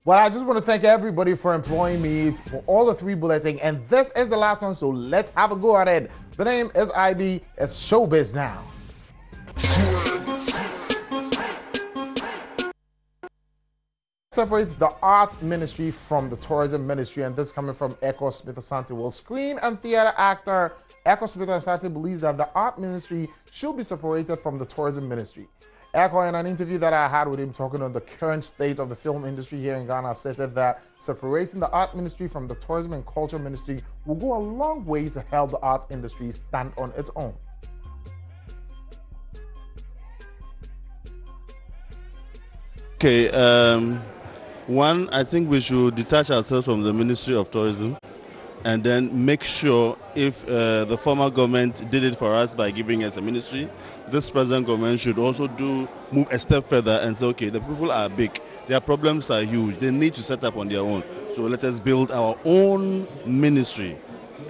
Well, I just want to thank everybody for employing me for all the 3 bulleting, and this is the last one, so let's have a go at it. The name is IB, it's Showbiz Now. Separates the art ministry from the tourism ministry, and this coming from Echo Smith-Asante. Well, screen and theater actor Echo Smith-Asante believes that the art ministry should be separated from the tourism ministry. Echo, in an interview that I had with him talking on the current state of the film industry here in Ghana, stated that separating the art ministry from the tourism and culture ministry will go a long way to help the art industry stand on its own. Okay, one, I think we should detach ourselves from the Ministry of Tourism and then make sure if the former government did it for us by giving us a ministry, this present government should also move a step further and say, okay, the people are big, their problems are huge, they need to set up on their own. So let us build our own ministry.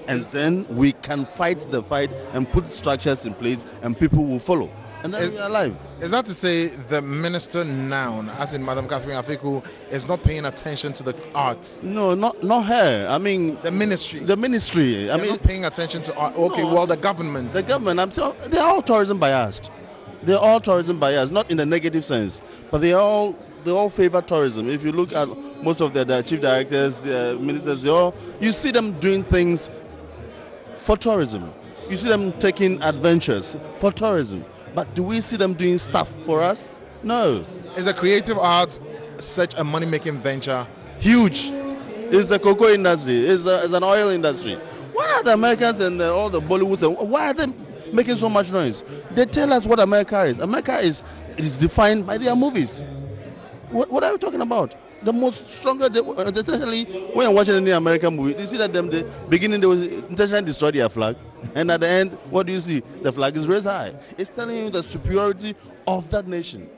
And then we can fight the fight and put structures in place and people will follow. And then we are alive. Is that to say the minister now, as in Madam Catherine Afiku, is not paying attention to the arts? No, not her. I mean, the ministry. The ministry. They're not paying attention to art. Okay, no, well, the government. The government. They're all tourism biased. They're all tourism biased, not in a negative sense, but they all favor tourism. If you look at most of the chief directors, the ministers, you see them doing things for tourism. You see them taking adventures for tourism. But do we see them doing stuff for us? No. Is a creative art such a money-making venture? Huge. It's the cocoa industry. It's an oil industry. Why are the Americans and all the Bollywoods, why are they making so much noise? They tell us what America is. America is defined by their movies. What are we talking about? The most stronger, intentionally, when you're watching any American movie, you see that the beginning they will intentionally destroy their flag, and at the end, what do you see? The flag is raised high. It's telling you the superiority of that nation.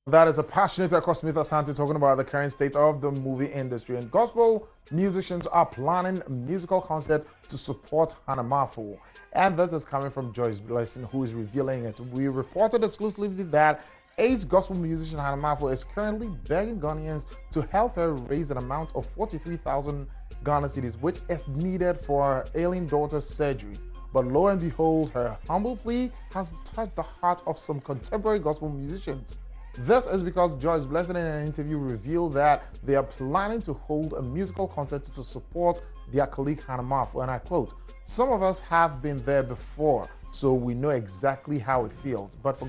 That is a passionate Echo Smith-Asante talking about the current state of the movie industry. And gospel musicians are planning a musical concert to support Hanamafu. And this is coming from Joyce Blessing, who is revealing it. We reported exclusively that Ace gospel musician Hanamafu is currently begging Ghanaians to help her raise an amount of 43,000 Ghana cedis, which is needed for her ailing daughter's surgery. But lo and behold, her humble plea has touched the heart of some contemporary gospel musicians. This is because Joyce Blessing in an interview revealed that they are planning to hold a musical concert to support their colleague Hanamafu, and I quote, "Some of us have been there before, so we know exactly how it feels. But for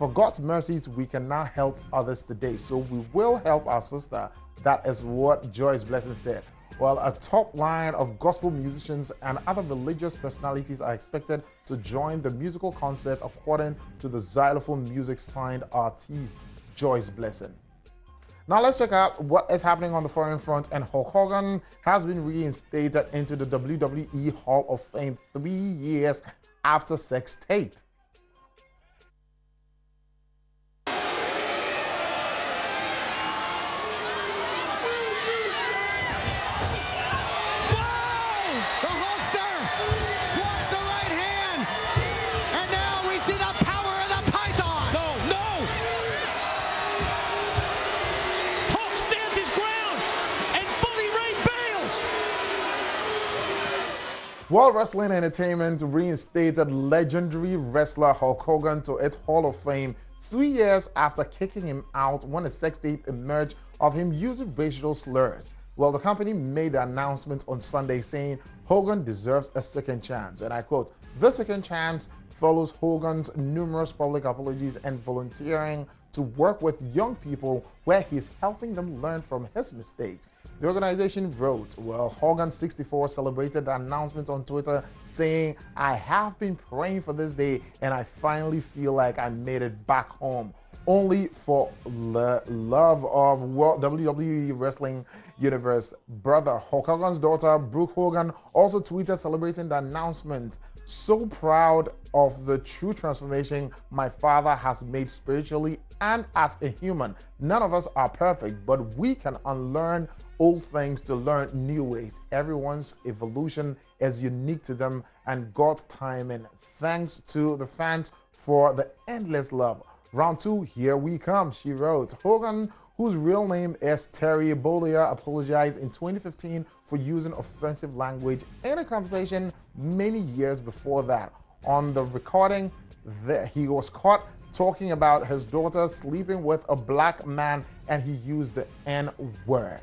God's mercies, we can now help others today. So we will help our sister." That is what Joyce Blessing said. Well, a top line of gospel musicians and other religious personalities are expected to join the musical concert, according to the xylophone music signed artist Joyce Blessing. Now let's check out what is happening on the foreign front, and Hulk Hogan has been reinstated into the WWE Hall of Fame 3 years after sex tape. World Wrestling Entertainment reinstated legendary wrestler Hulk Hogan to its Hall of Fame 3 years after kicking him out when a sex tape emerged of him using racial slurs. Well, the company made the announcement on Sunday saying Hogan deserves a second chance, and I quote, "The second chance follows Hogan's numerous public apologies and volunteering to work with young people where he's helping them learn from his mistakes." The organization wrote, well, Hogan 64 celebrated the announcement on Twitter saying, "I have been praying for this day and I finally feel like I made it back home." Only for the love of WWE Wrestling Universe. Brother Hulk Hogan's daughter, Brooke Hogan, also tweeted celebrating the announcement. "So proud of the true transformation my father has made spiritually and as a human. None of us are perfect, but we can unlearn old things to learn new ways. Everyone's evolution is unique to them and God's timing. Thanks to the fans for the endless love. Round 2, here we come, she wrote. Hogan, whose real name is Terry Bollea, apologized in 2015 for using offensive language in a conversation many years before that. On the recording, he was caught talking about his daughter sleeping with a black man and he used the N-word.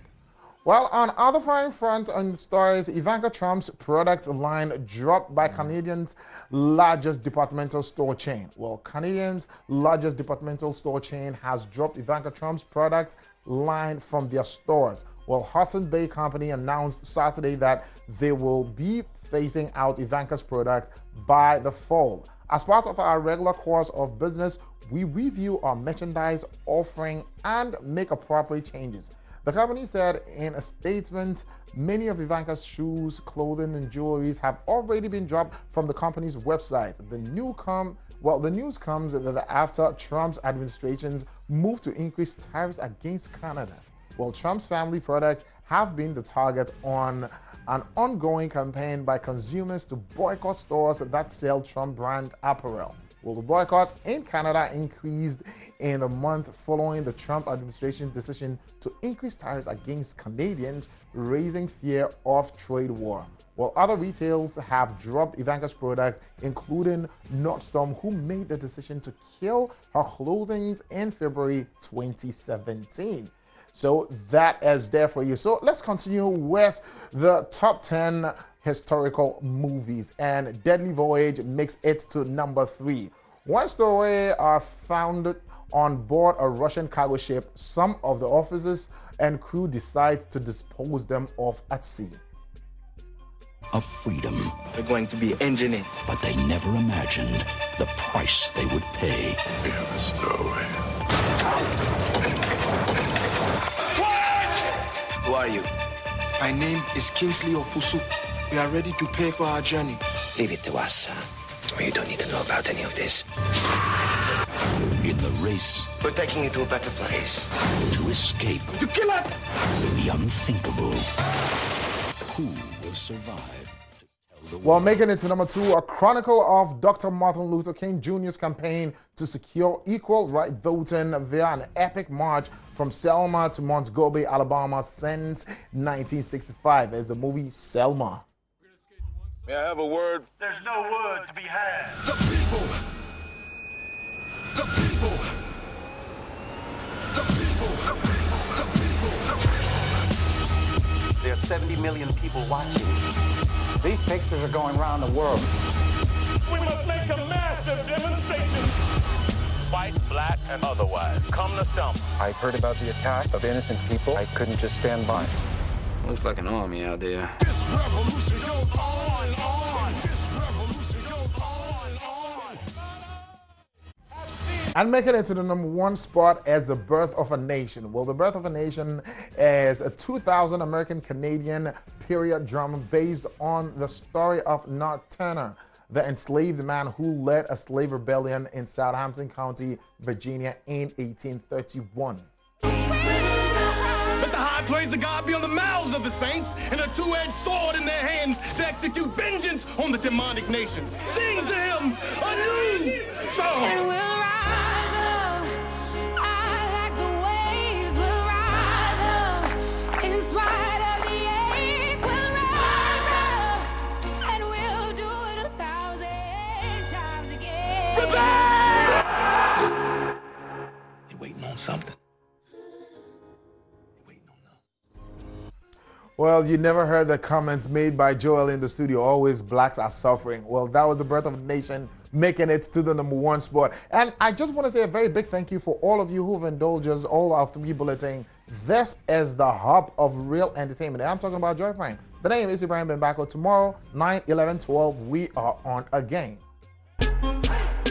Well, on other frying front on stories, Ivanka Trump's product line dropped by Canadians' largest departmental store chain. Well, Canadians' largest departmental store chain has dropped Ivanka Trump's product line from their stores. Well, Hudson Bay Company announced Saturday that they will be phasing out Ivanka's product by the fall. As part of our regular course of business, we review our merchandise offering and make appropriate changes. The company said in a statement, many of Ivanka's shoes, clothing, and jewelry have already been dropped from the company's website. The news comes that after Trump's administration's move to increase tariffs against Canada. Well, Trump's family products have been the target on an ongoing campaign by consumers to boycott stores that sell Trump brand apparel. Well, the boycott in Canada increased in the month following the Trump administration's decision to increase tariffs against Canadians, raising fear of trade war. While other retailers have dropped Ivanka's product, including Nordstrom, who made the decision to kill her clothing in February 2017. So that is there for you. So let's continue with the top 10 historical movies, and Deadly Voyage makes it to number 3. While stowaways are found on board a Russian cargo ship, some of the officers and crew decide to dispose them off at sea. Of freedom. They're going to be engineers. But they never imagined the price they would pay. We have a stowaway. Who are you? My name is Kingsley Ofusu. We are ready to pay for our journey. Leave it to us, sir. You don't need to know about any of this. In the race. We're taking you to a better place. To escape. To kill us! The unthinkable. Who will survive? Well, making it to number 2, a chronicle of Dr. Martin Luther King Jr.'s campaign to secure equal right voting via an epic march from Selma to Montgomery, Alabama since 1965 as the movie Selma. May I have a word? There's no word to be had. The people. The people. The people. The people. There are 70 million people watching. These pictures are going around the world. We must make a massive demonstration. White, black, and otherwise. Come to Selma. I heard about the attack of innocent people. I couldn't just stand by. Looks like an army out there. This revolution goes on and on. This revolution goes on and on. And making it to the number 1 spot as The Birth of a Nation. Well, The Birth of a Nation is a 2000 American-Canadian period drama based on the story of Nat Turner, the enslaved man who led a slave rebellion in Southampton County, Virginia in 1831. Let the high praise of God be on the mouths of the saints and a two-edged sword in their hands to execute vengeance on the demonic nations. Sing to him a new song. And we'll rise up. I like the waves. We'll rise up. In spite of the ache, we'll rise up. And we'll do it 1,000 times again. You're waiting on something. Well, you never heard the comments made by Joel in the studio, always blacks are suffering. Well, that was The Birth of a Nation, making it to the number 1 spot. And I just want to say a very big thank you for all of you who've indulged us, all our 3 bulletin. This is the hub of real entertainment. And I'm talking about JoyPrime. The name is JoyPrime B. Tomorrow, 9, 11, 12, we are on again.